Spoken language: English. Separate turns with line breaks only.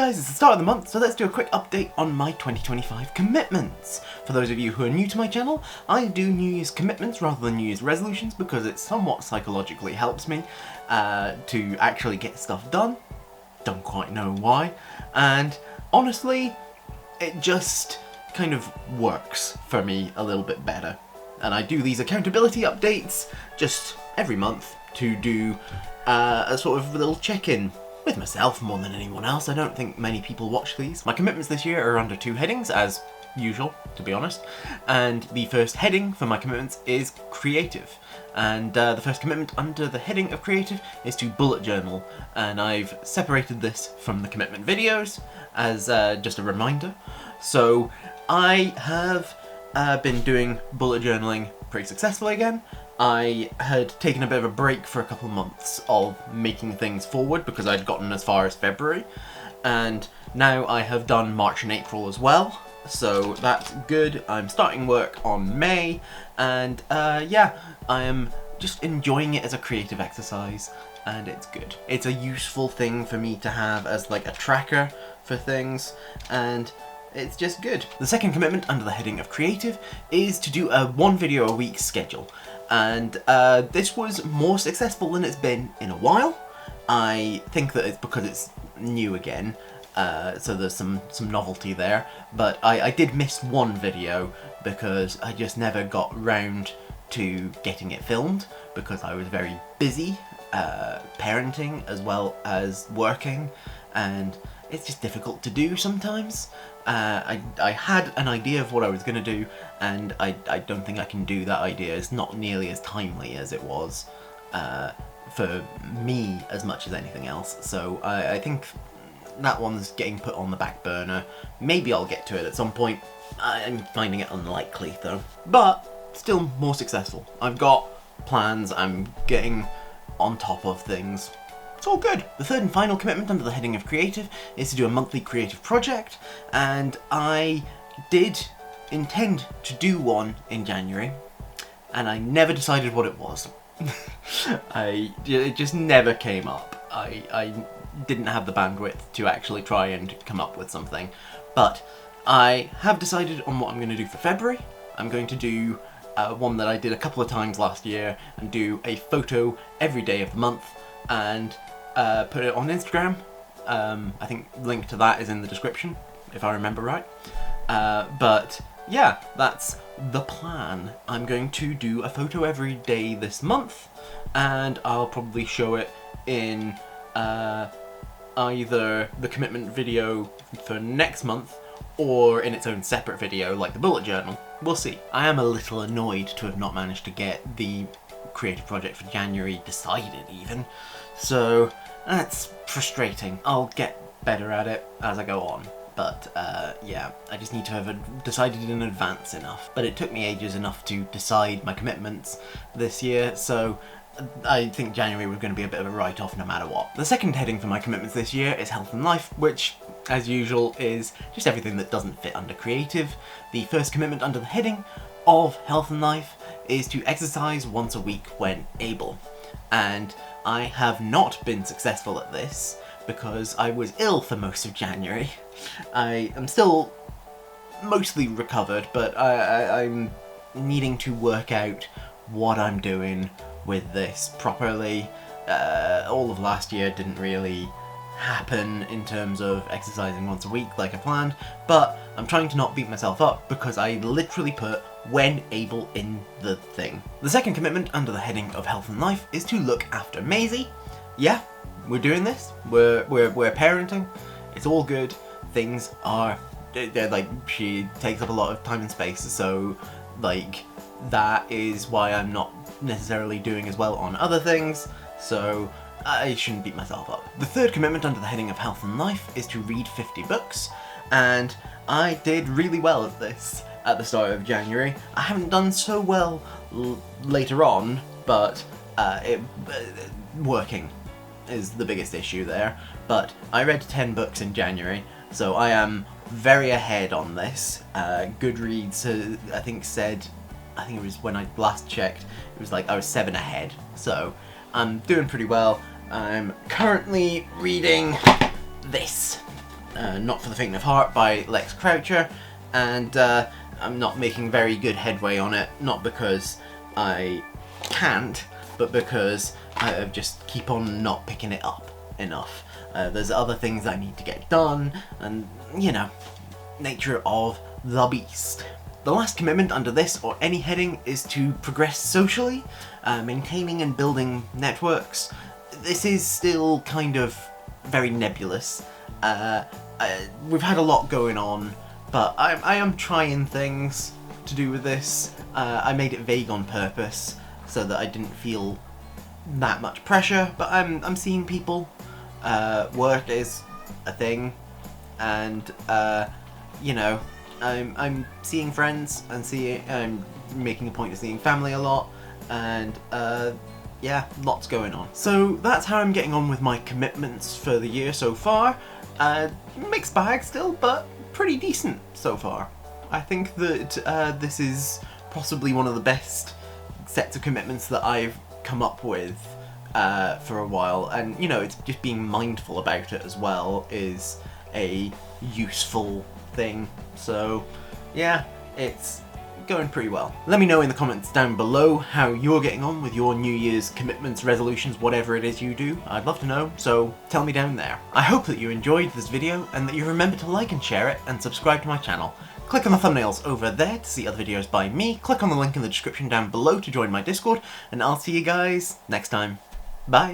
guys, it's the start of the month, so let's do a quick update on my 2025 commitments. For those of you who are new to my channel, I do New Year's commitments rather than New Year's resolutions because it somewhat psychologically helps me to actually get stuff done. Don't quite know why. And honestly, it just kind of works for me a little bit better. And I do these accountability updates just every month to do a sort of little check-in with myself more than anyone else. I don't think many people watch these. My commitments this year are under 2 headings, as usual, to be honest. And the first heading for my commitments is creative. And the first commitment under the heading of creative is to bullet journal. And I've separated this from the commitment videos as just a reminder. So I have been doing bullet journaling pretty successfully again. I had taken a bit of a break for a couple of months of making things forward because I'd gotten as far as February, and now I have done March and April as well, so that's good. I'm starting work on May, and yeah, I am just enjoying it as a creative exercise, and it's good. It's a useful thing for me to have as like a tracker for things, and it's just good. The second commitment under the heading of creative is to do a 1 video a week schedule. And this was more successful than it's been in a while. I think that it's because it's new again, so there's some novelty there. But I did miss 1 video because I just never got round to getting it filmed because I was very busy parenting as well as working, and it's just difficult to do sometimes. I had an idea of what I was going to do, and I don't think I can do that idea. It's not nearly as timely as it was for me as much as anything else. So I think that one's getting put on the back burner. Maybe I'll get to it at some point. I'm finding it unlikely though. But still more successful. I've got plans, I'm getting on top of things. It's all good. The third and final commitment under the heading of creative is to do a monthly creative project, and I did intend to do one in January, and I never decided what it was. It just never came up. I didn't have the bandwidth to actually try and come up with something, but I have decided on what I'm going to do for February. I'm going to do one that I did a couple of times last year and do a photo every day of the month and put it on Instagram. I think link to that is in the description, if I remember right. But yeah, that's the plan. I'm going to do a photo every day this month, and I'll probably show it in either the commitment video for next month or in its own separate video like the bullet journal. We'll see. I am a little annoyed to have not managed to get the creative project for January decided even, so that's frustrating. I'll get better at it as I go on, but yeah, I just need to have decided in advance enough. But it took me ages enough to decide my commitments this year, so I think January was going to be a bit of a write-off no matter what. The second heading for my commitments this year is health and life, which, as usual, is just everything that doesn't fit under creative. The first commitment under the heading of health and life is to exercise once a week when able. And I have not been successful at this because I was ill for most of January. I am still mostly recovered, but I'm needing to work out what I'm doing with this properly. All of last year didn't really happen in terms of exercising once a week like I planned, but I'm trying to not beat myself up because I literally put when able in the thing. The second commitment under the heading of health and life is to look after Maisie. Yeah, we're doing this. We're parenting. It's all good. Things are, they're like, she takes up a lot of time and space, so like that is why I'm not necessarily doing as well on other things, so I shouldn't beat myself up. The third commitment under the heading of health and life is to read 50 books, and I did really well at this at the start of January. I haven't done so well later on, but working is the biggest issue there. But I read 10 books in January, so I am very ahead on this. Goodreads, I think it was when I last checked, it was like I was 7 ahead, so I'm doing pretty well. I'm currently reading this. Not for the Faint of Heart by Lex Croucher, and I'm not making very good headway on it, not because I can't, but because I just keep on not picking it up enough. There's other things I need to get done, and, you know, nature of the beast. The last commitment under this or any heading is to progress socially, maintaining and building networks. This is still kind of very nebulous. We've had a lot going on, but I am trying things to do with this. I made it vague on purpose so that I didn't feel that much pressure, but I'm seeing people. Work is a thing, and you know, I'm seeing friends and I'm making a point of seeing family a lot, and yeah, lots going on. So that's how I'm getting on with my commitments for the year so far. Mixed bag still, but pretty decent so far. I think that this is possibly one of the best sets of commitments that I've come up with for a while, and you know, it's just being mindful about it as well is a useful thing. So yeah, it's going pretty well. Let me know in the comments down below how you're getting on with your New Year's commitments, resolutions, whatever it is you do. I'd love to know, so tell me down there. I hope that you enjoyed this video and that you remember to like and share it and subscribe to my channel. Click on the thumbnails over there to see other videos by me, click on the link in the description down below to join my Discord, and I'll see you guys next time. Bye!